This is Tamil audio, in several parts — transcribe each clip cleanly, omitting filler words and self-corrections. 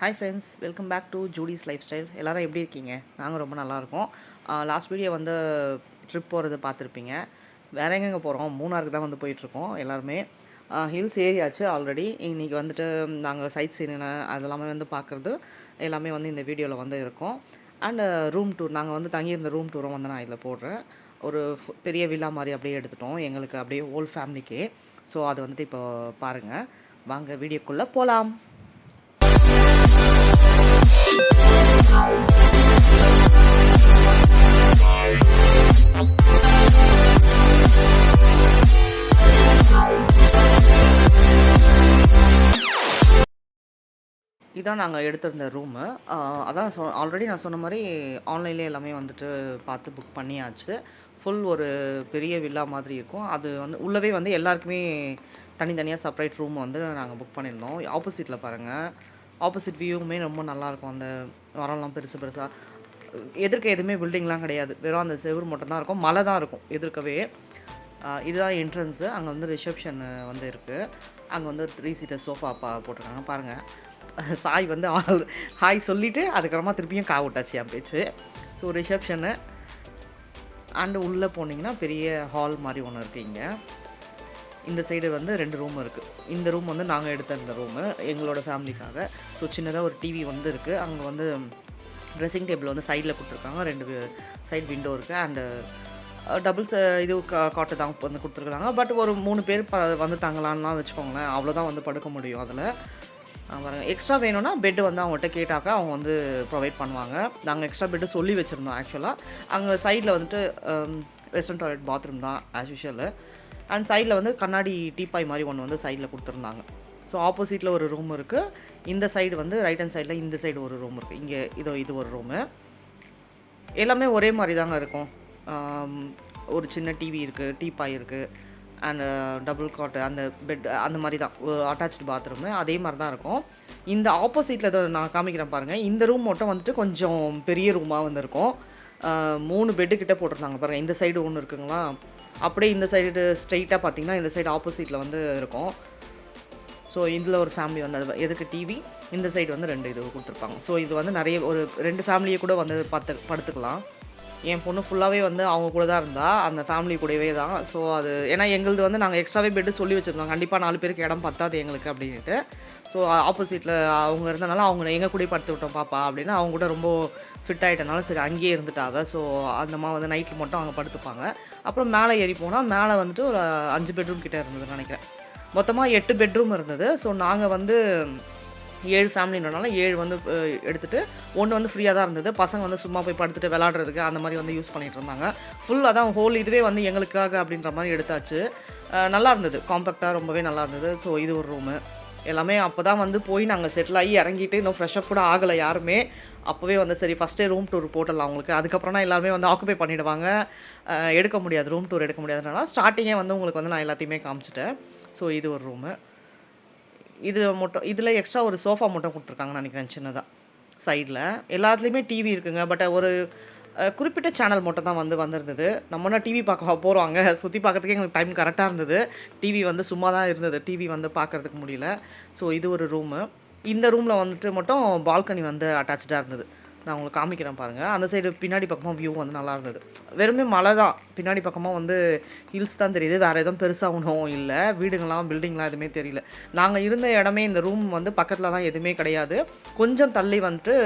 Hi friends, welcome back to Judy's life style. எல்லோரும் எப்படி இருக்கீங்க? நாங்கள் ரொம்ப நல்லாயிருக்கோம். லாஸ்ட் வீடியோ வந்து ட்ரிப் போகிறது பார்த்துருப்பீங்க. வேறு எங்கெங்கே போகிறோம்? மூணாருக்கு தான் வந்து போயிட்டுருக்கோம் எல்லாருமே. ஹில்ஸ் ஏரியாச்சு ஆல்ரெடி. இன்றைக்கி வந்துட்டு நாங்கள் சைட் சீனு அதெல்லாமே வந்து பார்க்குறது எல்லாமே வந்து இந்த வீடியோவில் வந்து இருக்கும். அண்டு ரூம் டூர், நாங்கள் வந்து தங்கியிருந்த ரூம் டூரும் வந்து நான் இதில் போடுறேன். ஒரு பெரிய வில்லா மாதிரி அப்படியே எடுத்துட்டோம் எங்களுக்கு, அப்படியே ஹோல் ஃபேமிலிக்கே. ஸோ அது வந்துட்டு இப்போ பாருங்கள். வாங்க வீடியோக்குள்ளே போகலாம். இதான் நாங்கள் எடுத்திருந்த ரூமு. அதான் ஆல்ரெடி நான் சொன்ன மாதிரி ஆன்லைன்லேயே எல்லாமே வந்துட்டு பார்த்து புக் பண்ணியாச்சு. ஃபுல் ஒரு பெரிய வில்லா மாதிரி இருக்கும். அது வந்து உள்ளவே வந்து எல்லாருக்குமே தனித்தனியாக செப்பரேட் ரூம் வந்து நாங்கள் புக் பண்ணியிருந்தோம். ஆப்போசிட்டில் பாருங்கள், ஆப்போசிட் வியூவுமே ரொம்ப நல்லாயிருக்கும். அந்த மரம்லாம் பெருசு பெருசாக, எதிர்க்க எதுவுமே பில்டிங்லாம் கிடையாது, வெறும் அந்த செவுரு மட்டும் தான் இருக்கும், மலை தான் இருக்கும் எதிர்க்கவே. இதுதான் என்ட்ரன்ஸு. அங்கே வந்து ரிசப்ஷன் வந்து இருக்குது. அங்கே வந்து 3 சீட்டர் சோஃபா போட்டிருக்காங்க பாருங்கள். சாய் வந்து ஹாய் சொல்லிவிட்டு அதுக்கப்புறமா திருப்பியும் விட்டாச்சு என் பேச்சு. ஸோ ரிசப்ஷனு அண்டு உள்ளே போனீங்கன்னா பெரிய ஹால் மாதிரி ஒன்று இருக்குது. இங்கே இந்த சைடு வந்து 2 ரூம் இருக்குது. இந்த ரூம் வந்து நாங்கள் எடுத்த இந்த ரூமு எங்களோட ஃபேமிலிக்காக. ஸோ சின்னதாக ஒரு டிவி வந்து இருக்குது. அங்கே வந்து ட்ரெஸ்ஸிங் டேபிள் வந்து சைடில் கொடுத்துருக்காங்க. 2 சைட் விண்டோ இருக்குது. அண்டு டபுள்ஸ் இது காட்டு தான் வந்து கொடுத்துருக்காங்க. பட் ஒரு 3 பேர் வந்து தங்கலான்லாம் வச்சுக்கோங்களேன். அவ்வளோதான் வந்து படுக்க முடியும் அதில். பாருங்கள், எக்ஸ்ட்ரா வேணும்னா பெட்டு வந்து அவங்கள்ட்ட கேட்டாக்கா அவங்க வந்து ப்ரொவைட் பண்ணுவாங்க. நாங்கள் எக்ஸ்ட்ரா பெட்டு சொல்லி வச்சுருந்தோம் ஆக்சுவலாக. அங்கே சைடில் வந்துட்டு வெஸ்டர்ன் டாய்லெட் பாத்ரூம் தான் ஆஸ் யூஷுவல். அண்ட் சைடில் வந்து கண்ணாடி டீப்பாய் மாதிரி ஒன்று வந்து சைடில் கொடுத்துருந்தாங்க. ஸோ ஆப்போசிட்டில் ஒரு ரூம் இருக்குது. இந்த சைடு வந்து ரைட் ஹேண்ட் சைடில் இந்த சைடு ஒரு ரூம் இருக்குது. இங்கே இது ஒரு ரூமு. எல்லாமே ஒரே மாதிரி தாங்க இருக்கும். ஒரு சின்ன டிவி இருக்குது, டீப்பாய் இருக்குது, அண்டு டபுள் காட்டு, அந்த பெட் அந்த மாதிரி தான், அட்டாச்சு பாத்ரூமு அதே மாதிரி தான் இருக்கும். இந்த ஆப்போசிட்டில் இதை நான் காமிக்கிறேன் பாருங்கள். இந்த ரூம் மட்டும் வந்துட்டு கொஞ்சம் பெரிய ரூமாக வந்து இருக்கும். 3 பெட்டு கிட்டே போட்டிருந்தாங்க பாருங்கள். இந்த சைடு ஒன்று இருக்குங்களா, அப்படியே இந்த சைடு ஸ்ட்ரெயிட்டாக பார்த்தீங்கன்னா இந்த சைடு ஆப்போசிட்டில் வந்து இருக்கும். ஸோ இதில் ஒரு ஃபேமிலி வந்து அது எதுக்கு டிவி, இந்த சைடு வந்து 2 இது கொடுத்துருப்பாங்க. ஸோ இது வந்து நிறைய ஒரு 2 ஃபேமிலியை கூட வந்து படுத்துக்கலாம். என் பொண்ணு ஃபுல்லாகவே வந்து அவங்க கூட தான் இருந்தால், அந்த ஃபேமிலி கூடவே தான். ஸோ அது ஏன்னா எங்களுது வந்து நாங்கள் எக்ஸ்ட்ராவே பெட்டு சொல்லி வச்சுருந்தோம், கண்டிப்பாக 4 பேருக்கு இடம் பத்தாது எங்களுக்கு அப்படின்ட்டு. ஸோ ஆப்போசிட்டில் அவங்க இருந்தனால அவங்க எங்கள் கூட படுத்து விட்டோம் பாப்பா அப்படின்னு. அவங்க கூட ரொம்ப ஃபிட் ஆகிட்டனால சரி அங்கேயே இருந்துட்டாங்க. ஸோ அந்தம்மா வந்து நைட்டில் மட்டும் அவங்க படுத்துப்பாங்க. அப்புறம் மேலே ஏறி போனால் மேலே வந்துட்டு ஒரு 5 பெட்ரூம் கிட்டே இருந்ததுன்னு நினைக்கிறேன். மொத்தமாக 8 பெட்ரூம் இருந்தது. ஸோ நாங்கள் வந்து 7 ஃபேமிலின்றனால 7 வந்து எடுத்துகிட்டு 1 வந்து ஃப்ரீயாக தான் இருந்தது. பசங்க வந்து சும்மா போய் படுத்துட்டு விளாட்றதுக்கு அந்த மாதிரி வந்து யூஸ் பண்ணிகிட்டு இருந்தாங்க. ஃபுல்லாக தான் ஹோல் இதுவே வந்து எங்களுக்காக அப்படின்ற மாதிரி எடுத்தாச்சு. நல்லா இருந்தது, காம்பேக்டாக ரொம்பவே நல்லா இருந்தது. ஸோ இது ஒரு ரூமு. எல்லாமே அப்போ தான் வந்து போய் நாங்கள் செட்டில் ஆகி இறங்கிட்டு இன்னும் ஃப்ரெஷ்ஷப் கூட ஆகலை யாருமே. அப்போவே வந்து சரி ஃபஸ்ட்டே ரூம் டூர் போட்டுடலாம் அவங்களுக்கு, அதுக்கப்புறம்னா எல்லாருமே வந்து ஆக்குபை பண்ணிவிடுவாங்க, எடுக்க முடியாது, ரூம் டூர் எடுக்க முடியாதுனால ஸ்டார்டிங்கே வந்து உங்களுக்கு வந்து நான் எல்லாத்தையுமே காமிச்சிட்டேன். ஸோ இது ஒரு ரூமு. இது மட்டும், இதில் எக்ஸ்ட்ரா ஒரு சோஃபா மட்டும் கொடுத்துருக்காங்கன்னு நினைக்கிறேன் சின்னதாக சைடில். எல்லாத்துலேயுமே டிவி இருக்குங்க. பட் ஒரு குறிப்பிட்ட சேனல் மட்டும் தான் வந்து வந்திருந்தது. நம்மனா டிவி பார்க்க போகிறோம், சுற்றி பார்க்கறதுக்கே எங்களுக்கு டைம் கரெக்டாக இருந்தது. டிவி வந்து சும்மா தான் இருந்தது, டிவி வந்து பார்க்குறதுக்கு முடியல. ஸோ இது ஒரு ரூமு. இந்த ரூமில் வந்துட்டு மட்டும் பால்கனி வந்து அட்டாச்சாக இருந்தது. நான் உங்களுக்கு காமிக்கிறேன் பாருங்கள். அந்த சைடு பின்னாடி பக்கமாக வியூ வந்து நல்லா இருந்தது. வெறுமே மலை தான், பின்னாடி பக்கமாக வந்து ஹில்ஸ் தான் தெரியுது. வேறு எதுவும் பெருசாக ஒன்றும் இல்லை, வீடுங்களாம் பில்டிங்லாம் எதுவுமே தெரியல. நாங்கள் இருந்த இடமே இந்த ரூம் வந்து பக்கத்துலலாம் எதுவுமே கிடையாது. கொஞ்சம் தள்ளி வந்துட்டு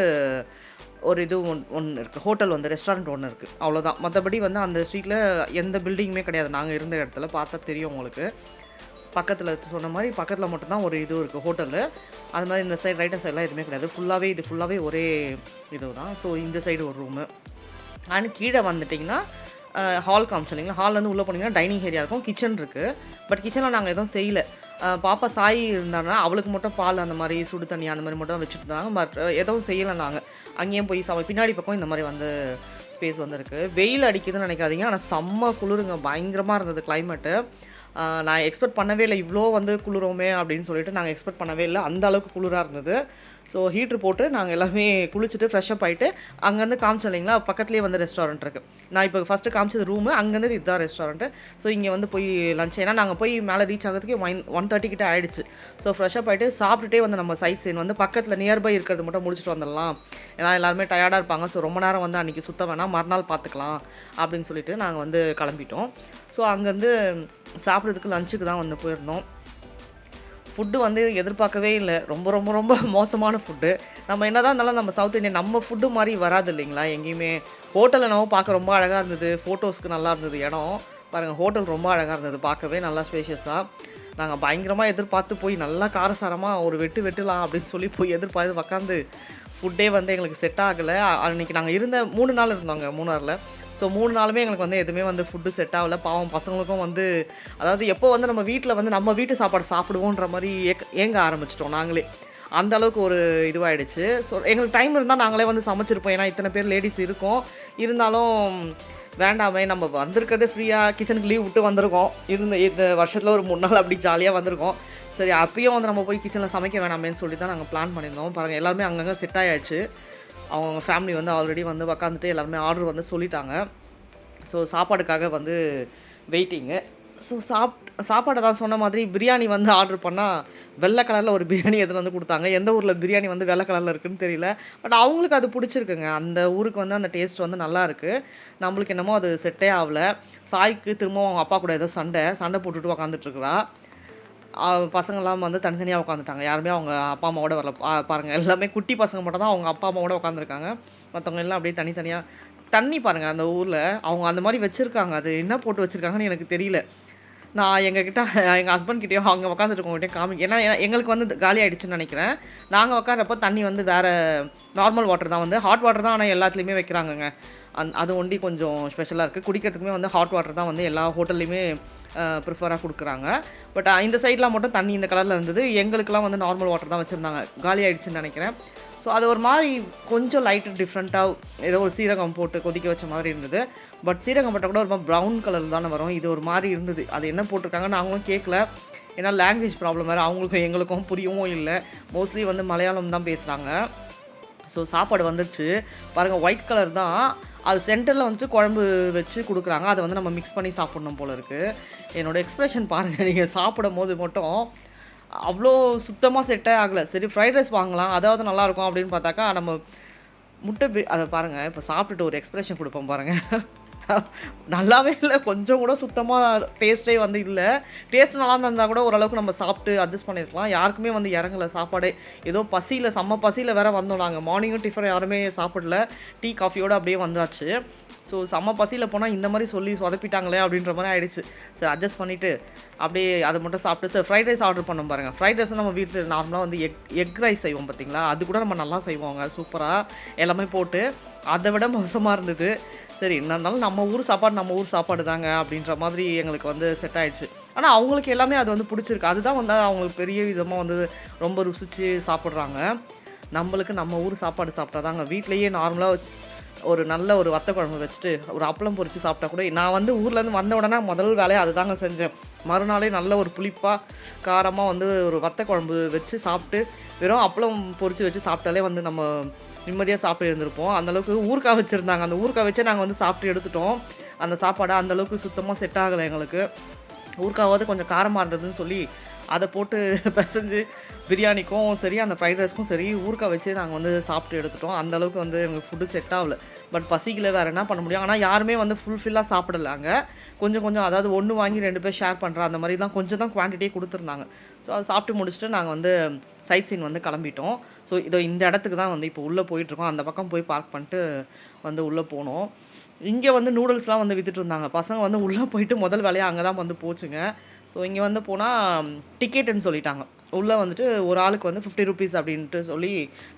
ஒரு இது ஒன்று இருக்குது, ஹோட்டல் வந்து ரெஸ்டாரண்ட் ஒன்று இருக்குது, அவ்வளோதான். மற்றபடி வந்து அந்த ஸ்ட்ரீட்டில் எந்த பில்டிங்குமே கிடையாது. நாங்கள் இருந்த இடத்துல பார்த்தா தெரியும் உங்களுக்கு. பக்கத்தில் சொன்ன மாதிரி பக்கத்தில் மட்டும்தான் ஒரு இது இருக்குது, ஹோட்டலு. அது மாதிரி இந்த சைடு ரைட் சைடெலாம் எதுவுமே கிடையாது. இது ஃபுல்லாகவே ஒரே இது தான். ஸோ இந்த சைடு ஒரு ரூமு. அண்ட் கீழே வந்துட்டிங்கன்னா ஹால் காமிச்சோம். ஹால்லேருந்து உள்ளே போனீங்கன்னா டைனிங் ஏரியா இருக்கும், கிச்சன் இருக்குது. பட் கிச்சனில் நாங்கள் எதுவும் செய்யலை. பாப்பா சாய் இருந்தாங்கன்னா அவளுக்கு மட்டும் பால் அந்த மாதிரி சுடு தண்ணி அந்த மாதிரி மட்டும் தான் வச்சுட்டு இருந்தாங்க. பட் எதுவும் செய்யலை நாங்கள். அங்கேயும் போய் பின்னாடி பக்கம் இந்த மாதிரி வந்து ஸ்பேஸ் வந்துருக்கு. வெயில் அடிக்குதுன்னு நினைக்காதீங்க, ஆனால் செம்ம குளிருங்க, பயங்கரமாக இருந்தது கிளைமேட்டு. நான் எக்ஸ்பெக்ட் பண்ணவே இல்லை இவ்வளோ வந்து குளிரோமே அப்படின்னு சொல்லிட்டு. நாங்கள் எக்ஸ்பெக்ட் பண்ணவே இல்லை, அந்த அளவுக்கு குளிராக இருந்தது. ஸோ ஹீட்ரு போட்டு நாங்கள் எல்லாருமே குளிச்சுட்டு ஃப்ரெஷ்அப் ஆகிட்டு அங்கேருந்து காமிச்சோம் இல்லைங்களா, பக்கத்துலேயே வந்து ரெஸ்டாரண்ட் இருக்குது. நான் இப்போ ஃபஸ்ட்டு காமிச்சது ரூமு, அங்கேருந்து இதுதான் ரெஸ்டாரண்ட்டு. ஸோ இங்கே வந்து போய் லஞ்ச், ஏன்னா நாங்கள் போய் மேலே ரீச் ஆகிறதுக்கு 1:30 கிட்ட ஆகிடுச்சு. ஸோ ஃப்ரெஷ்அப் ஆகிட்டு சாப்பிட்டுட்டே வந்து நம்ம சைட் சீன் வந்து பக்கத்தில் நியர்பை இருக்கிறது மட்டும் முடிச்சுட்டு வந்துடலாம். ஏன்னா எல்லாருமே டயர்டாக இருப்பாங்க. ஸோ ரொம்ப நேரம் வந்து அன்றைக்கி சுத்த வேணாம், மறுநாள் பார்த்துக்கலாம் அப்படின்னு சொல்லிட்டு நாங்கள் வந்து கிளம்பிட்டோம். ஸோ அங்கேருந்து சாப்பிட்றதுக்கு லஞ்சுக்கு தான் வந்து போயிருந்தோம். ஃபுட்டு வந்து எதிர்பார்க்கவே இல்லை. ரொம்ப ரொம்ப ரொம்ப மோசமான ஃபுட்டு. நம்ம என்ன தான் இருந்தாலும் நம்ம சவுத் இந்தியன் நம்ம ஃபுட்டு மாதிரி வராது இல்லைங்களா எங்கேயுமே. ஹோட்டலில் நம்ம பார்க்க ரொம்ப அழகாக இருந்தது, ஃபோட்டோஸ்க்கு நல்லா இருந்தது இடம். பாருங்கள், ஹோட்டல் ரொம்ப அழகாக இருந்தது, பார்க்கவே நல்லா ஸ்பேஷியஸாக. நாங்கள் பயங்கரமாக எதிர்பார்த்து போய் நல்லா காரசாரமாக ஒரு வெட்டலாம் அப்படின்னு சொல்லி போய் எதிர்பார்த்து உக்காந்து ஃபுட்டே வந்து எங்களுக்கு செட் ஆகலை. அன்றைக்கி நாங்கள் இருந்த 3 நாள் இருந்தோங்க மூணாரில். ஸோ 3 நாளுமே எங்களுக்கு வந்து எதுவுமே வந்து ஃபுட்டு செட் ஆகலை. பாவம் பசங்களுக்கும் வந்து, அதாவது எப்போ வந்து நம்ம வீட்டில் வந்து நம்ம வீட்டு சாப்பாடு சாப்பிடுவோன்ற மாதிரி ஏங்க ஆரம்பிச்சிட்டோம் நாங்களே. அந்த அளவுக்கு ஒரு இதுவாகிடுச்சு. ஸோ எங்களுக்கு டைம் இருந்தால் நாங்களே வந்து சமைச்சிருப்போம். ஏன்னா இத்தனை பேர் லேடிஸ் இருக்கோம். இருந்தாலும் வேண்டாமே, நம்ம வந்திருக்கிறதே ஃப்ரீயாக கிச்சனுக்கு லீவ் விட்டு வந்திருக்கோம். இந்த வருஷத்தில் ஒரு 3 நாள் அப்படி ஜாலியாக வந்திருக்கோம். சரி, அப்பயும் வந்து நம்ம போய் கிச்சனில் சமைக்க வேணாமேன்னு சொல்லி தான் நாங்கள் பிளான் பண்ணியிருந்தோம். பாருங்கள், எல்லாருமே அங்கங்கே செட் ஆயாச்சு. அவங்க ஃபேமிலி வந்து ஆல்ரெடி வந்து உக்காந்துட்டு எல்லாருமே ஆர்டர் வந்து சொல்லிட்டாங்க. ஸோ சாப்பாடுக்காக வந்து வெயிட்டிங்கு. ஸோ சாப்பாடை தான் சொன்ன மாதிரி பிரியாணி வந்து ஆர்டர் பண்ணால் வெள்ளை கலரில் ஒரு பிரியாணி எடுத்துகிட்டு வந்து கொடுத்தாங்க. எந்த ஊரில் பிரியாணி வந்து வெள்ளை கலரில் இருக்குதுன்னு தெரியல. பட் அவங்களுக்கு அது பிடிச்சிருக்குங்க. அந்த ஊருக்கு வந்து அந்த டேஸ்ட் வந்து நல்லாயிருக்கு. நம்மளுக்கு என்னமோ அது செட்டே ஆகலை. சாய்க்கு திரும்பவும் அவங்க அப்பா கூட ஏதோ சண்டை போட்டுட்டு உக்காந்துட்ருக்குறா. பசங்கள்லாம் வந்து தனித்தனியாக உட்காந்துட்டாங்க. யாருமே அவங்க அப்பா அம்மாவோட வரல. பாருங்கள், எல்லாமே குட்டி பசங்க மட்டும் தான் அவங்க அப்பா அம்மாவோட உட்காந்துருக்காங்க. மற்றவங்க எல்லாம் அப்படியே தனித்தனியாக. தண்ணி பாருங்கள், அந்த ஊரில் அவங்க அந்த மாதிரி வச்சுருக்காங்க. அது என்ன போட்டு வச்சுருக்காங்கன்னு எனக்கு தெரியல. நான் எங்கள் ஹஸ்பண்ட் கிட்டேயோ அங்கே உட்காந்துருக்கவங்ககிட்டே ஏன்னா எங்களுக்கு வந்து காலி ஆகிடுச்சுன்னு நினைக்கிறேன். நாங்கள் உட்காரப்போ தண்ணி வந்து வேறு நார்மல் வாட்டர் தான், வந்து ஹாட் வாட்டர் தான் ஆனால் எல்லாத்துலேயுமே வைக்கிறாங்கங்க. அது ஒண்டி கொஞ்சம் ஸ்பெஷலாக இருக்குது. குடிக்கிறதுக்குமே வந்து ஹாட் வாட்டர் தான் வந்து எல்லா ஹோட்டல்லையுமே ப்ரிஃபராக கொடுக்குறாங்க. பட் இந்த சைட்லாம் மட்டும் தண்ணி இந்த கலரில் இருந்தது. எங்களுக்கெல்லாம் வந்து நார்மல் வாட்டர் தான் வச்சுருந்தாங்க. காலி ஆகிடுச்சுன்னு நினைக்கிறேன். ஸோ அது ஒரு மாதிரி கொஞ்சம் லைட்டு டிஃப்ரெண்ட்டாக ஏதோ ஒரு சீரகம் போட்டு கொதிக்க வச்ச மாதிரி இருந்தது. பட் சீரகம் போட்டால் கூட ஒரு மாதிரி ப்ரௌன் கலர் தானே வரும். இது ஒரு மாதிரி இருந்தது. அது என்ன போட்டிருக்காங்கன்னு அவங்களும் கேட்கல. ஏன்னா லாங்குவேஜ் ப்ராப்ளம் வேறு, அவங்களுக்கும் எங்களுக்கும் புரியவும் இல்லை. மோஸ்ட்லி வந்து மலையாளம் தான் பேசுகிறாங்க. ஸோ சாப்பாடு வந்துடுச்சு. பாருங்கள், ஒயிட் கலர் தான். அது சென்டரில் வந்துட்டு குழம்பு வச்சு கொடுக்குறாங்க. அதை வந்து நம்ம மிக்ஸ் பண்ணி சாப்பிட்ணும் போல் இருக்குது. என்னோடய எக்ஸ்ப்ரெஷன் பாருங்கள், நீங்கள் சாப்பிடும் போது மட்டும் அவ்வளோ சுத்தமாக செட்டே ஆகலை. சரி, ஃப்ரைட் ரைஸ் வாங்கலாம், அதாவது நல்லாயிருக்கும் அப்படின்னு பார்த்தாக்கா நம்ம முட்டை அதை பாருங்கள். இப்போ சாப்பிட்டுட்டு ஒரு எக்ஸ்ப்ரெஷன் கொடுப்போம் பாருங்கள். நல்லாவே இல்லை, கொஞ்சம் கூட சுத்தமாக டேஸ்ட்டே வந்து இல்லை. டேஸ்ட் நல்லா இருந்தால் கூட ஓரளவுக்கு நம்ம சாப்பிட்டு அட்ஜஸ்ட் பண்ணியிருக்கலாம். யாருக்குமே வந்து இறங்கலை சாப்பாடே. ஏதோ பசியில், செம்ம பசியில் வேறு வந்தோம் நாங்கள். மார்னிங்கும் டிஃபன் யாருமே சாப்பிடல, டீ காஃபியோடு அப்படியே வந்தாச்சு. ஸோ செம்ம பசியில் போனால் இந்த மாதிரி சொல்லி சொதப்பிட்டாங்களே அப்படின்ற மாதிரி ஆகிடுச்சு. சரி, அட்ஜஸ்ட் பண்ணிவிட்டு அப்படியே அதை மட்டும் சாப்பிட்டு சார் ஃப்ரைட் ரைஸ் ஆர்டர் பண்ணோம் பாருங்கள். ஃப்ரைட் ரைஸ் நம்ம வீட்டில் நார்மலாக வந்து எக் ரைஸ் செய்வோம் பார்த்தீங்களா, அது கூட நம்ம நல்லா செய்வோங்க சூப்பராக எல்லாமே போட்டு. அதை விட மோசமாக இருந்தது. சரி, என்ன இருந்தாலும் நம்ம ஊர் சாப்பாடு தாங்க அப்படின்ற மாதிரி எங்களுக்கு வந்து செட் ஆகிடுச்சு. ஆனால் அவங்களுக்கு எல்லாமே அது வந்து பிடிச்சிருக்கு. அதுதான் வந்து அவங்களுக்கு பெரிய விதமாக வந்து ரொம்ப ருசித்து சாப்பிட்றாங்க. நம்மளுக்கு நம்ம ஊர் சாப்பாடு சாப்பிட்டா தாங்க. வீட்லேயே நார்மலாக ஒரு நல்ல ஒரு வத்த குழம்பு வச்சுட்டு ஒரு அப்பளம் பொரித்து சாப்பிட்டா கூட, நான் வந்து ஊர்லேருந்து வந்த உடனே முதல் வேலையை அது தாங்க செஞ்சேன். மறுநாளே நல்ல ஒரு புளிப்பாக காரமாக வந்து ஒரு வத்த குழம்பு வச்சு சாப்பிட்டு வெறும் அப்பளம் பொரித்து வச்சு சாப்பிட்டாலே வந்து நம்ம நிம்மதியாக சாப்பிட்டு இருந்திருப்போம். அந்தளவுக்கு ஊறுகாய் வச்சுருந்தாங்க. அந்த ஊறுகாய் வச்சே நாங்கள் வந்து சாப்பிட்டு எடுத்துட்டோம். அந்த சாப்பாடை அந்தளவுக்கு சுத்தமாக செட் ஆகலை எங்களுக்கு. ஊறுகாவது கொஞ்சம் காரமாக இருந்ததுன்னு சொல்லி அதை போட்டு பிசைஞ்சு பிரியாணிக்கும் சரி, அந்த ஃப்ரைட் ரைஸ்க்கும் சரி ஊறுகாய் வச்சு நாங்கள் வந்து சாப்பிட்டு எடுத்துட்டோம். அந்தளவுக்கு வந்து எங்களுக்கு ஃபுட்டு செட் ஆகலை. பட் பசிக்கல, வேறு என்ன பண்ண முடியும். ஆனால் யாருமே வந்து ஃபுல்ஃபில்லாக சாப்பிடலாங்க. கொஞ்சம் கொஞ்சம், அதாவது 1 வாங்கி 2 பேர் ஷேர் பண்ணுற அந்த மாதிரி தான் கொஞ்சம் தான் குவான்டிட்டியே கொடுத்துருந்தாங்க. ஸோ அதை சாப்பிட்டு முடிச்சுட்டு நாங்கள் வந்து சைட் சீன் வந்து கிளம்பிட்டோம். ஸோ இந்த இடத்துக்கு தான் வந்து இப்போ உள்ளே போயிட்டுருக்கோம். அந்த பக்கம் போய் பார்க் பண்ணிட்டு வந்து உள்ளே போனோம். இங்கே வந்து நூடுல்ஸ்லாம் வந்து விற்றுட்டு இருந்தாங்க. பசங்க வந்து உள்ளே போயிட்டு முதல் வேலையாக அங்கே தான் வந்து போச்சுங்க. ஸோ இங்கே வந்து போனால் டிக்கெட்டுன்னு சொல்லிட்டாங்க. உள்ளே வந்துட்டு ஒரு ஆளுக்கு வந்து 50 rupees அப்படின்ட்டு சொல்லி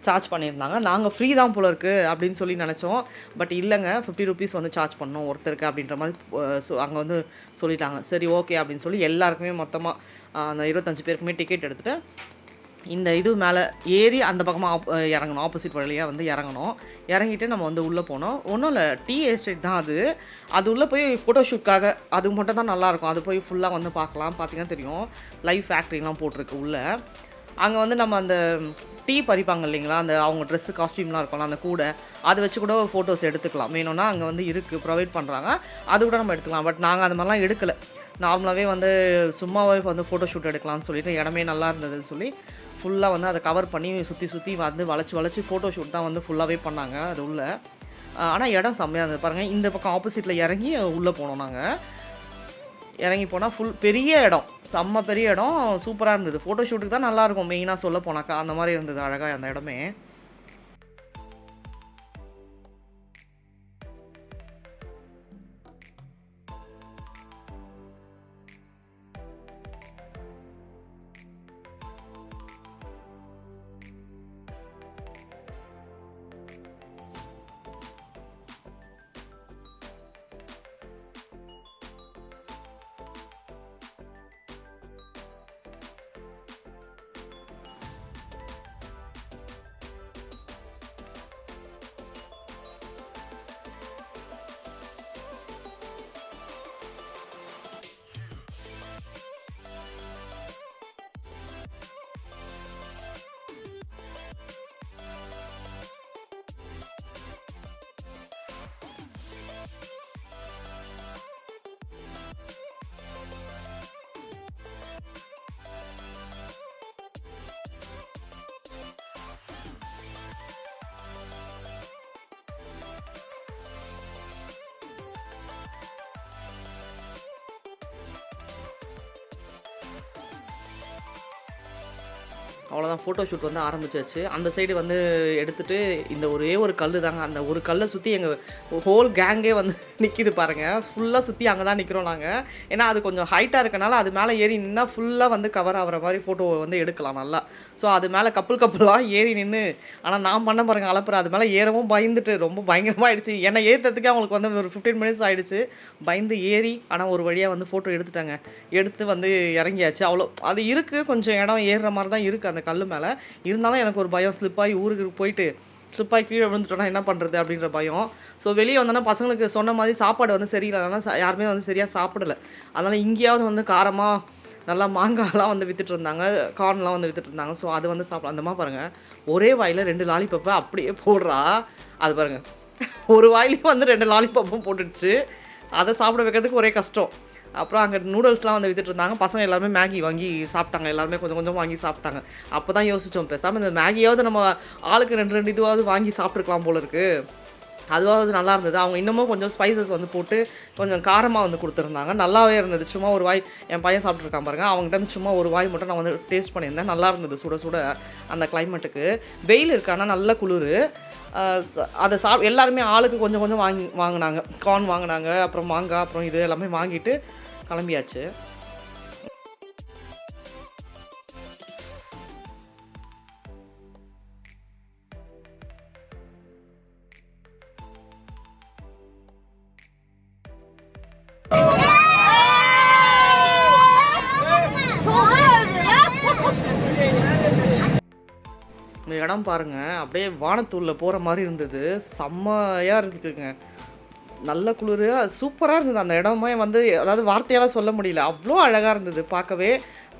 சார்ஜ் பண்ணியிருந்தாங்க. நாங்கள் ஃப்ரீ தான் போல இருக்குது அப்படின்னு சொல்லி நினச்சோம். பட் இல்லைங்க, 50 rupees வந்து சார்ஜ் பண்ணோம் ஒருத்தருக்கு அப்படின்ற மாதிரி அங்கே வந்து சொல்லிட்டாங்க. சரி, ஓகே அப்படின்னு சொல்லி எல்லாருக்குமே மொத்தமாக அந்த 25 பேருக்குமே டிக்கெட் எடுத்துகிட்டு இந்த இது மேலே ஏறி அந்த பக்கமாக இறங்கணும். ஆப்போசிட் வழியாக வந்து இறங்கணும். இறங்கிட்டு நம்ம வந்து உள்ளே போனோம். ஒன்றும் இல்லை, டீ எஸ்டேட் தான் அது உள்ளே போய் ஃபோட்டோஷூட்காக அது மட்டும் தான் நல்லாயிருக்கும். அது போய் ஃபுல்லாக வந்து பார்க்கலாம். பார்த்தீங்கன்னா தெரியும், லைவ் ஃபேக்ட்ரிலாம் போட்டிருக்கு உள்ளே. அங்கே வந்து நம்ம அந்த டீ பறிப்பாங்க இல்லைங்களா, அந்த அவங்க ட்ரெஸ்ஸு காஸ்டியூம்லாம் இருக்கும்ல அந்த கூடை, அதை வச்சு கூட ஃபோட்டோஸ் எடுத்துக்கலாம். வேணும்னா அங்கே வந்து இருக்குது, ப்ரொவைட் பண்ணுறாங்க. அது கூட நம்ம எடுத்துக்கலாம். பட் நாங்கள் அது மாதிரிலாம் எடுக்கல. நார்மலாகவே வந்து சும்மாவே வந்து ஃபோட்டோ ஷூட் எடுக்கலாம்னு சொல்லிட்டு இடமே நல்லா இருந்ததுன்னு சொல்லி ஃபுல்லாக வந்து அதை கவர் பண்ணி சுற்றி சுற்றி வந்து வளைச்சி வளைச்சி ஃபோட்டோ ஷூட் தான் வந்து ஃபுல்லாகவே பண்ணாங்க அது உள்ள. ஆனால் இடம் செம்மையாக இருந்தது பாருங்கள். இந்த பக்கம் ஆப்போசிட்டில் இறங்கி உள்ளே போனோம் நாங்கள். இறங்கி போனால் ஃபுல் பெரிய இடம், செம்ம பெரிய இடம், சூப்பராக இருந்தது. ஃபோட்டோ ஷூட்டுக்கு தான் நல்லாயிருக்கும் மெயினாக சொல்ல போனாக்கா. அந்த மாதிரி இருந்தது அழகாக அந்த இடமே. அவ்வளோதான் ஃபோட்டோ ஷூட் வந்து ஆரம்பிச்சாச்சு. அந்த சைடு வந்து எடுத்துட்டு இந்த ஒரே ஒரு கல்லு தாங்க. அந்த ஒரு கல்லை சுற்றி எங்கள் ஹோல் கேங்கே வந்து நிற்கிது பாருங்கள். ஃபுல்லாக சுற்றி அங்கே தான் நிற்கிறோம் நாங்கள். ஏன்னா அது கொஞ்சம் ஹைட்டாக இருக்கனால அது மேலே ஏறி நின்னா ஃபுல்லாக வந்து கவர் ஆகிற மாதிரி ஃபோட்டோ வந்து எடுக்கலாம் நல்லா. ஸோ அது மேலே கப்பலாக ஏறி நின்று, ஆனால் நான் பண்ண பாருங்கள் அலப்புற அது மேலே ஏறவும் பயந்துட்டு ரொம்ப பயங்கரமாக ஆகிடுச்சு. என்னை ஏற்றுறதுக்கே அவங்களுக்கு வந்து ஒரு 15 மினிட்ஸ் ஆகிடுச்சு. பயந்து ஏறி ஆனால் ஒரு வழியாக வந்து ஃபோட்டோ எடுத்துட்டாங்க. எடுத்து வந்து இறங்கியாச்சு. அவ்வளோ அது இருக்குது, கொஞ்சம் இடம் ஏறுற மாதிரி தான் இருக்குது அந்த கல்லு மேலே. இருந்தாலும் எனக்கு ஒரு பயம், ஸ்லிப்பாகி ஊருக்கு போயிட்டு ஸ்லிப்பாகி கீழே விழுந்துட்டோன்னா என்ன பண்ணுறது அப்படின்ற பயம். ஸோ வெளியே வந்தோன்னா பசங்களுக்கு சொன்ன மாதிரி சாப்பாடு வந்து சரியில்லைனா யாருமே வந்து சரியாக சாப்பிடலை. அதனால் இங்கேயாவது வந்து காரமாக நல்லா மாங்காய்லாம் வந்து விற்றுட்டு இருந்தாங்க, கார்ன்லாம் வந்து விற்றுட்டு இருந்தாங்க. ஸோ அது வந்து சாப்பிடலாம். அந்த மாதிரி பாருங்கள், ஒரே வாயில் 2 லாலிபப்பை அப்படியே போடுறா. அது பாருங்கள், ஒரு வாயிலையும் வந்து 2 லாலிபப்பும் போட்டுடுச்சு. அதை சாப்பிட வைக்கிறதுக்கு ஒரே கஷ்டம். அப்புறம் அங்கே நூடுல்ஸ்லாம் வந்து விற்றுட்டு இருந்தாங்க. பசங்க எல்லாருமே மேகி வாங்கி சாப்பிட்டாங்க. எல்லாருமே கொஞ்சம் கொஞ்சம் வாங்கி சாப்பிட்டாங்க. அப்போ தான் யோசித்தோம், பேசாமல் இந்த மேகியாவது நம்ம ஆளுக்கு 2 இதுவாவது வாங்கி சாப்பிட்ருக்கலாம் போல இருக்குது. அதுவாவது நல்லா இருந்தது. அவங்க இன்னமும் கொஞ்சம் ஸ்பைசஸ் வந்து போட்டு கொஞ்சம் காரமாக வந்து கொடுத்துருந்தாங்க. நல்லாவே இருந்தது. சும்மா ஒரு வாய் என் பையன் சாப்பிட்ருக்கான் பாருங்கள். அவங்ககிட்ட வந்து சும்மா ஒரு வாய் மட்டும் நான் வந்து டேஸ்ட் பண்ணியிருந்தேன். நல்லா இருந்தது சுட சுட அந்த கிளைமேட்டுக்கு. வெயில் இருக்கானா நல்ல குளிர். அதை எல்லாருமே ஆளுக்கு கொஞ்சம் கொஞ்சம் வாங்கினாங்க. கார்ன் வாங்கினாங்க, அப்புறம் மாங்காய், அப்புறம் இது எல்லாமே வாங்கிட்டு கிளம்பியாச்சு. இந்த இடம் பாருங்கள், அப்படியே வானத்தூளில் போகிற மாதிரி இருந்தது. செம்மையாக இருக்குங்க. நல்ல குளிர், சூப்பராக இருந்தது அந்த இடமே வந்து. அதாவது வார்த்தையால் சொல்ல முடியல, அவ்வளோ அழகாக இருந்தது பார்க்கவே.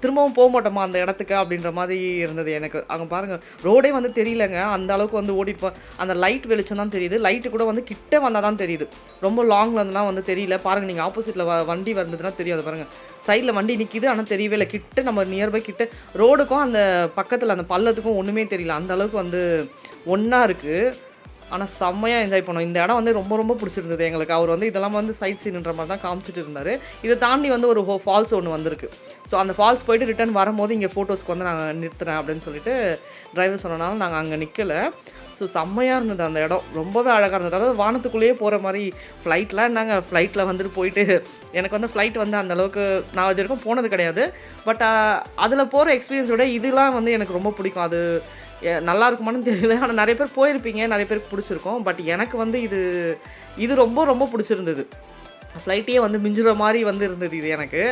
திரும்பவும் போக மாட்டோமா அந்த இடத்துக்கு அப்படின்ற மாதிரி இருந்தது எனக்கு. அங்கே பாருங்கள், ரோடே வந்து தெரியலங்க, அந்த அளவுக்கு வந்து ஓடிட்டு அந்த லைட் வெளிச்சம் தான் தெரியுது. லைட்டு கூட வந்து கிட்ட வந்தால் தான் தெரியுது, ரொம்ப லாங்கில் இருந்தெல்லாம் வந்து தெரியல. பாருங்கள், நீங்கள் ஆப்போசிட்டில் வண்டி வந்ததுன்னா தெரியும். அது பாருங்கள், சைடில் வண்டி நிற்கிது, ஆனால் தெரியவே இல்லை. கிட்ட நம்ம நியர்பை கிட்ட ரோடுக்கும் அந்த பக்கத்தில் அந்த பள்ளத்துக்கும் ஒன்றுமே தெரியல. அந்த அளவுக்கு வந்து ஒன்றா இருக்குது. ஆனால் செம்மையாக என்ஜாய் பண்ணோம். இந்த இடம் வந்து ரொம்ப ரொம்ப பிடிச்சிருந்தது எங்களுக்கு. அவர் வந்து இதெல்லாம் வந்து சைட் சீனுன்ற மாதிரி தான் காமிச்சிட்டு இருந்தார். இதை தாண்டி வந்து ஒரு ஃபால்ஸ் ஒன்று வந்திருக்கு. ஸோ அந்த ஃபால்ஸ் போயிட்டு ரிட்டர்ன் வரும்போது இங்கே ஃபோட்டோஸ்க்கு வந்து நாங்கள் நிறுத்துறேன் அப்படின்னு சொல்லிட்டு டிரைவர் சொன்னனால நாங்கள் அங்கே நிற்கலை. ஸோ செம்மையாக இருந்தது அந்த இடம், ரொம்பவே அழகாக இருந்தது. அதாவது வானத்துக்குள்ளேயே போகிற மாதிரி. ஃப்ளைட்லாம் இருந்தாங்க, ஃப்ளைட்டில் வந்துட்டு போயிட்டு எனக்கு வந்து ஃப்ளைட் வந்து அந்தளவுக்கு நான் இது வரைக்கும் போனது கிடையாது. பட் அதில் போகிற எக்ஸ்பீரியன்ஸோட இதெல்லாம் வந்து எனக்கு ரொம்ப பிடிக்கும். அது நல்லா இருக்குமான்னு தெரியல, ஆனால் நிறைய பேர் போயிருப்பீங்க, நிறைய பேருக்கு பிடிச்சிருக்கும். பட் எனக்கு வந்து இது ரொம்ப ரொம்ப பிடிச்சிருந்தது. ஃப்ளைட்டையே வந்து மிஞ்சுற மாதிரி வந்து இருந்தது இது எனக்கு.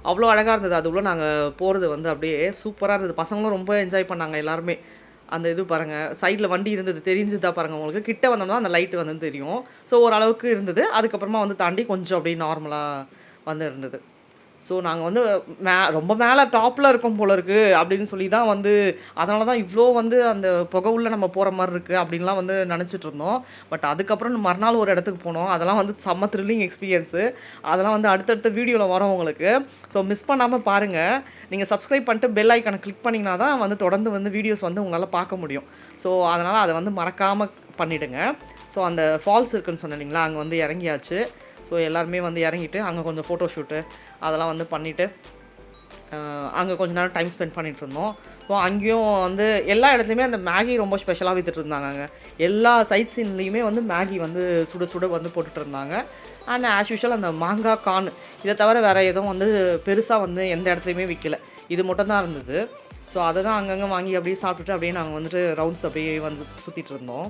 அவ்வளோ அழகாக இருந்தது. அது உள்ள நாங்கள் போகிறது வந்து அப்படியே சூப்பராக இருந்தது. பசங்களும் ரொம்ப என்ஜாய் பண்ணாங்க எல்லாருமே. அந்த இது பாருங்கள், சைடில் வண்டி இருந்தது தெரிஞ்சுதான் பாருங்கள் உங்களுக்கு. கிட்ட வந்தோம்னா அந்த லைட்டு வந்து தெரியும். ஸோ ஓரளவுக்கு இருந்தது. அதுக்கப்புறமா வந்து தாண்டி கொஞ்சம் அப்படியே நார்மலாக வந்து இருந்தது. ஸோ நாங்கள் வந்து ரொம்ப மேலே டாப்பில் இருக்கோம் போல இருக்குது அப்படின்னு சொல்லி தான் வந்து அதனால தான் இவ்வளோ வந்து அந்த புகை உள்ள நம்ம போகிற மாதிரி இருக்குது அப்படின்லாம் வந்து நினச்சிட்டு இருந்தோம். பட் அதுக்கப்புறம் மறுநாள் ஒரு இடத்துக்கு போனோம். அதெல்லாம் வந்து செம்ம த்ரில்லிங் எக்ஸ்பீரியன்ஸு. அதெல்லாம் வந்து அடுத்தடுத்த வீடியோவில் வரும் உங்களுக்கு. ஸோ மிஸ் பண்ணாமல் பாருங்கள். நீங்கள் சப்ஸ்கிரைப் பண்ணிட்டு பெல் ஐக்கானை கிளிக் பண்ணிங்கன்னா தான் வந்து தொடர்ந்து வந்து வீடியோஸ் வந்து உங்களால் பார்க்க முடியும். ஸோ அதனால் அதை வந்து மறக்காமல் பண்ணிவிடுங்க. ஸோ அந்த ஃபால்ஸ் இருக்குதுன்னு சொன்னேன் இல்லைங்களா, அங்கே வந்து இறங்கியாச்சு. ஸோ எல்லாருமே வந்து இறங்கிட்டு அங்கே கொஞ்சம் ஃபோட்டோ ஷூட்டு அதெல்லாம் வந்து பண்ணிவிட்டு அங்கே கொஞ்ச நேரம் டைம் ஸ்பெண்ட் பண்ணிகிட்டு இருந்தோம். ஸோ அங்கேயும் வந்து எல்லா இடத்துலையுமே அந்த மேகி ரொம்ப ஸ்பெஷலாக விற்றுட்டு இருந்தாங்க. அங்கே எல்லா சைட் சீன்லேயுமே வந்து மேகி வந்து சுட சுட வந்து போட்டுட்டு இருந்தாங்க. அண்ட் ஆஸ் யூஷுவல் அந்த மாங்காய் கார்ன் இதை தவிர வேறு எதுவும் வந்து பெருசாக வந்து எந்த இடத்துலையுமே விற்கலை. இது மட்டும் தான் இருந்தது. ஸோ அதை தான் அங்கங்கே வாங்கி அப்படியே சாப்பிட்டுட்டு அப்படியே நாங்கள் வந்துட்டு ரவுண்ட்ஸ் அப்படியே வந்து சுற்றிட்டு இருந்தோம்.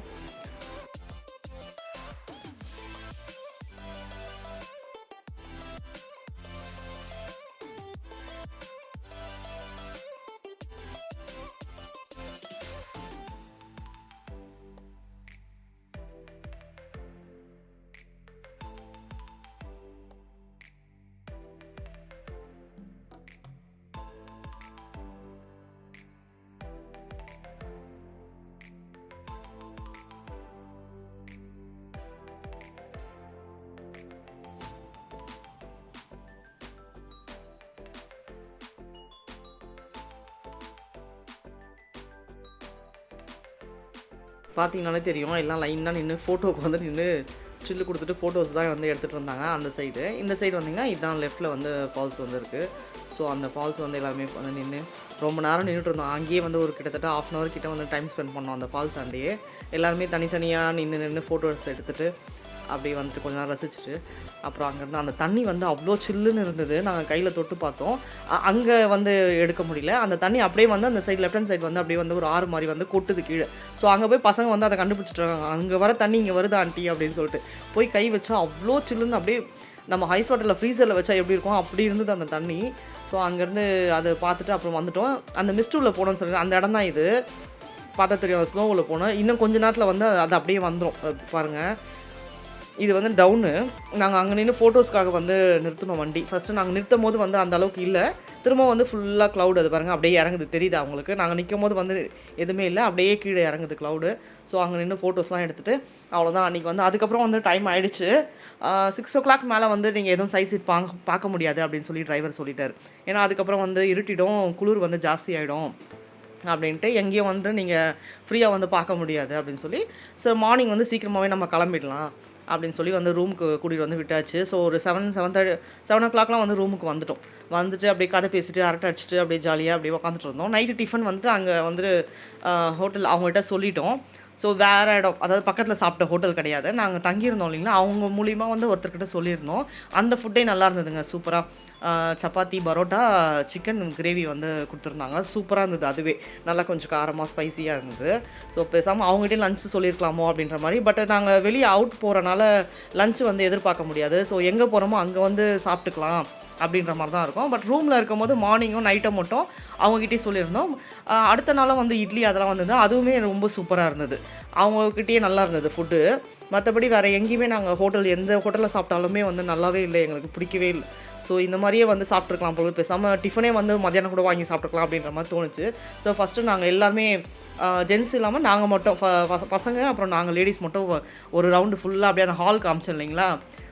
பார்த்தீங்கன்னாலே தெரியும் எல்லாம் லைனாக நின்று ஃபோட்டோவுக்கு வந்து நின்று சில்லு கொடுத்துட்டு ஃபோட்டோஸ் தான் வந்து எடுத்துகிட்டு இருந்தாங்க அந்த சைடு. இந்த சைடு வந்திங்கன்னா இதுதான் லெஃப்ட்டில் வந்து ஃபால்ஸ் வந்து இருக்குது. ஸோ அந்த ஃபால்ஸ் வந்து எல்லாருமே வந்து நின்று ரொம்ப நேரம் நின்றுட்டு இருந்தோம். அங்கேயே வந்து ஒரு கிட்டத்தட்ட 1/2 hour கிட்ட வந்து டைம் ஸ்பெண்ட் பண்ணோம் அந்த ஃபால்ஸ் ஆண்டையே. எல்லாருமே தனித்தனியாக நின்று ஃபோட்டோஸ் எடுத்துகிட்டு அப்படியே வந்துட்டு கொஞ்ச நேரம் ரசிச்சுட்டு அப்புறம் அங்கேருந்து அந்த தண்ணி வந்து அவ்வளோ சில்லுன்னு இருந்தது. நாங்கள் கையில் தொட்டு பார்த்தோம். அங்கே வந்து எடுக்க முடியல. அந்த தண்ணி அப்படியே வந்து அந்த சைடு லெஃப்ட் ஹேண்ட் சைடு வந்து அப்படியே வந்து ஒரு ஆறு மாதிரி வந்து கொட்டுது கீழே. ஸோ அங்கே போய் பசங்க வந்து அதை கண்டுபிடிச்சிட்ருக்காங்க. அங்கே வர தண்ணி இங்கே வருது ஆண்டி அப்படின்னு சொல்லிட்டு போய் கை வச்சா அவ்வளோ சில்லுன்னு அப்படியே நம்ம ஹைஸ் வாட்டரில் ஃப்ரீசரில் வச்சா எப்படி இருக்கும் அப்படி இருந்தது அந்த தண்ணி. ஸோ அங்கேருந்து அதை பார்த்துட்டு அப்புறம் வந்துவிட்டோம். அந்த மிஸ்டூவில் போனோம்னு சொல்லி அந்த இடம் தான் இது பார்த்தா தெரியும். ஸ்னோவில் போனோம். இன்னும் கொஞ்சம் நேரத்தில் வந்து அது அப்படியே வந்துடும் பாருங்கள். இது வந்து டவுனு. நாங்கள் அங்கே நின்று ஃபோட்டோஸ்க்காக வந்து நிறுத்தினோம் வண்டி. ஃபஸ்ட்டு நாங்கள் நிறுத்தும் போது வந்து அந்த அளவுக்கு இல்லை. திரும்ப வந்து ஃபுல்லாக க்ளவுட் அது பாருங்கள் அப்படியே இறங்குது தெரியுது அவங்களுக்கு. நாங்கள் நிற்கும் போது வந்து எதுவுமே இல்லை, அப்படியே கீழே இறங்குது க்ளவுடு. ஸோ அங்கே நின்று ஃபோட்டோஸ்லாம் எடுத்துகிட்டு அவ்வளோதான் அன்றைக்கி வந்து. அதுக்கப்புறம் வந்து டைம் ஆகிடுச்சு. 6 o'clock மேலே வந்து நீங்கள் எதுவும் சைட் சீட் பார்க்க முடியாது அப்படின்னு சொல்லி டிரைவர் சொல்லிட்டார். ஏன்னா அதுக்கப்புறம் வந்து இருட்டிடும், குளிர் வந்து ஜாஸ்தி ஆகிடும் அப்படின்ட்டு எங்கேயும் வந்து நீங்கள் ஃப்ரீயாக வந்து பார்க்க முடியாது அப்படின்னு சொல்லி. ஸோ மார்னிங் வந்து சீக்கிரமாகவே நம்ம கிளம்பிடலாம் அப்படின்னு சொல்லி வந்து ரூமுக்கு கூட்டிகிட்டு வந்து விட்டாச்சு. ஸோ ஒரு 7 o'clockலாம் வந்து ரூமுக்கு வந்துட்டோம். வந்துட்டு அப்படியே கதை பேசிட்டு அரட்டை அடிச்சுட்டு அப்படியே ஜாலியாக அப்படியே உட்காந்துட்டு இருந்தோம். நைட்டு டிஃபன் வந்துட்டு அங்கே வந்துட்டு ஹோட்டல் அவங்கள்ட்ட சொல்லிட்டோம். ஸோ வேறு இடம், அதாவது பக்கத்தில் சாப்பிட்ட ஹோட்டல் கிடையாது, நாங்கள் தங்கியிருந்தோம் இல்லைங்களா, அவங்க மூலிமா வந்து ஒருத்தர்கிட்ட சொல்லியிருந்தோம். அந்த ஃபுட்டே நல்லா இருந்ததுங்க, சூப்பராக. சப்பாத்தி, பரோட்டா, சிக்கன் கிரேவி வந்து கொடுத்துருந்தாங்க. சூப்பராக இருந்தது. அதுவே நல்லா கொஞ்சம் காரமாக ஸ்பைஸியாக இருந்தது. ஸோ பேசாமல் அவங்ககிட்டே லஞ்சு சொல்லியிருக்கலாமோ அப்படின்ற மாதிரி. பட் நாங்கள் வெளியே அவுட் போகிறனால லஞ்சு வந்து எதிர்பார்க்க முடியாது. ஸோ எங்கே போகிறோமோ அங்கே வந்து சாப்பிட்டுக்கலாம் அப்படின்ற மாதிரி தான் இருக்கும். பட் ரூமில் இருக்கும்போது மார்னிங்கும் நைட்டும் மட்டும் அவங்ககிட்டே சொல்லியிருந்தோம். அடுத்த நாளும் வந்து இட்லி அதெல்லாம் வந்தது. அதுவுமே ரொம்ப சூப்பராக இருந்தது. அவங்கக்கிட்டேயே நல்லா இருந்தது ஃபுட்டு. மற்றபடி வேறு எங்கேயுமே நாங்கள் எந்த ஹோட்டலில் சாப்பிட்டாலுமே வந்து நல்லாவே இல்லை, எங்களுக்கு பிடிக்கவே இல்லை. ஸோ இந்த மாதிரியே வந்து சாப்பிட்ருக்கலாம் போல, பேசாமல் டிஃபனே வந்து மத்தியானம் கூட வாங்கி சாப்பிட்ருக்கலாம் அப்படின்ற மாதிரி தோணுச்சு. ஸோ ஃபஸ்ட்டு நாங்கள் எல்லாருமே ஜென்ஸ் இல்லாமல் நாங்கள் மட்டும் பசங்க அப்புறம் நாங்கள் லேடிஸ் மட்டும் ஒரு ரவுண்டு ஃபுல்லாக அப்படியே அந்த ஹால் காமிச்சோம் இல்லைங்களா,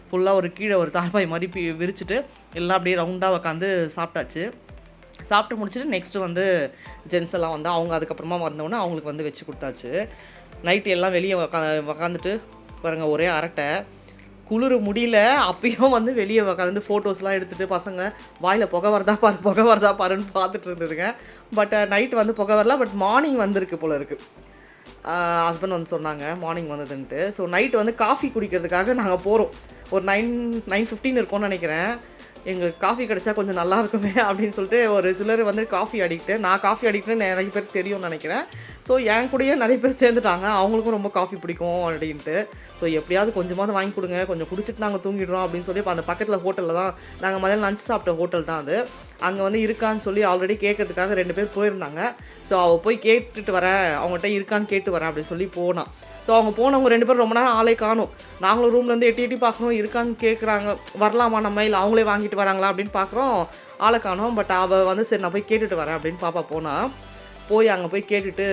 ஃபுல்லாக ஒரு கீழே ஒரு தாழ்பாய் மாதிரி விரிச்சுட்டு எல்லாம் அப்படியே ரவுண்டாக உட்காந்து சாப்பிட்டாச்சு. சாப்பிட்டு முடிச்சுட்டு நெக்ஸ்ட்டு வந்து ஜென்ஸ் எல்லாம் வந்து அவங்க அதுக்கப்புறமா வந்தோடனே அவங்களுக்கு வந்து வச்சு கொடுத்தாச்சு. நைட்டு எல்லாம் வெளியே உக்காந்துட்டு பாருங்கள் ஒரே அரட்டை, குளிர் முடியல. அப்பயும் வந்து வெளியே உக்காந்து ஃபோட்டோஸ்லாம் எடுத்துகிட்டு பசங்க வாயில் புகை வரதா பாருன்னு பார்த்துட்டு இருந்ததுங்க. பட் நைட் வந்து புகை வரல, பட் மார்னிங் வந்திருக்கு போல் இருக்குது. ஹஸ்பண்ட் வந்து சொன்னாங்க மார்னிங் வந்ததுன்ட்டு. ஸோ நைட்டு வந்து காஃபி குடிக்கிறதுக்காக நாங்கள் போகிறோம். ஒரு 9:15 இருக்கும்னு நினைக்கிறேன். எங்களுக்கு காஃபி கிடச்சா கொஞ்சம் நல்லா இருக்குமே அப்படின்னு சொல்லிட்டு ஒரு சிலர் வந்து காஃபி அடிக்ட்டு, நான் காஃபி அடிக்ட்டுன்னு நிறைய பேர் தெரியும்னு நினைக்கிறேன். ஸோ என் கூடயே நிறைய பேர் சேர்ந்துட்டாங்க, அவங்களுக்கும் ரொம்ப காஃபி பிடிக்கும் அப்படின்ட்டு. ஸோ எப்படியாவது கொஞ்சமாவது வாங்கி கொடுங்க, கொஞ்சம் குடிச்சிட்டு நாங்கள் தூங்கிடுறோம் அப்படின்னு சொல்லி இப்போ அந்த பக்கத்தில் ஹோட்டலில் தான் நாங்கள் மதியம் லஞ்ச் சாப்பிட்ட ஹோட்டல் தான் அது. அங்கே வந்து இருக்கான்னு சொல்லி ஆல்ரெடி கேட்கறதுக்காக 2 பேர் போயிருந்தாங்க. ஸோ அவள் போய் கேட்டுட்டு வரேன், அவங்ககிட்ட இருக்கான்னு கேட்டு வரேன் அப்படின்னு சொல்லி போனான். ஸோ அவங்க போனவங்க 2 பேரும் ரொம்ப நேரம் ஆளே காணும். நாங்களும் ரூம்லேருந்து எட்டி எட்டி பார்க்கணும், இருக்கான்னு கேட்குறாங்க, வரலாமா நம்ம, இல்லை அவங்களே வாங்கிட்டு வராங்களா அப்படின்னு பார்க்குறோம், ஆளை காணோம். பட் அவள் வந்து சரி நான் போய் கேட்டுட்டு வரேன் அப்படின்னு பாப்பா போனால், போய் அங்கே போய் கேட்டுட்டு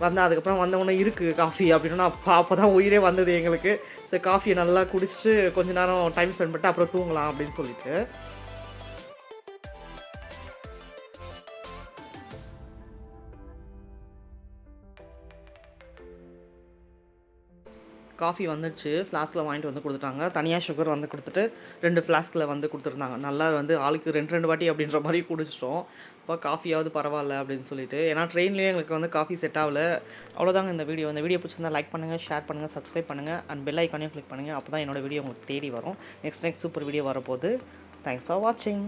வந்தேன். அதுக்கப்புறம் வந்தவொடனே இருக்குது காஃபி அப்படின்னா அப்போ தான் உயிரே வந்தது எங்களுக்கு. சரி காஃபியை நல்லா குடிச்சிட்டு கொஞ்ச நேரம் டைம் ஸ்பெண்ட் பண்ணிட்டு அப்புறம் தூங்கலாம் அப்படின்னு சொல்லிட்டு. காஃபி வந்துடுச்சு, ஃப்ளாஸ்கில் வாங்கிட்டு வந்து கொடுத்துட்டாங்க. தனியாக சுகர் வந்து கொடுத்துட்டு 2 ஃப்ளாஸ்கில் வந்து கொடுத்துருந்தாங்க. நல்லா வந்து ஆளுக்கு 2 வாட்டி அப்படின்ற மாதிரி குடிச்சிட்டோம். இப்போ காஃபியாவது பரவாயில்ல அப்படின்னு சொல்லிட்டு. ஏன்னா ட்ரெயின்லேயே எங்களுக்கு வந்து காஃபி செட் ஆகல. அவ்வளோதாங்க இந்த வீடியோ. இந்த வீடியோ பிடிச்சிருந்தா லைக் பண்ணுங்கள், ஷேர் பண்ணுங்கள், சப்ஸ்கிரைப் பண்ணுங்கள் அண்ட் பெல் ஐக்கானையும் கிளிக் பண்ணுங்கள். அப்போ தான் என்னோடய வீடியோ உங்களுக்கு தேடி வரும். நெக்ஸ்ட் சூப்பர் வீடியோ வரப்போகுது. தேங்க்ஸ் ஃபார் வாட்சிங்.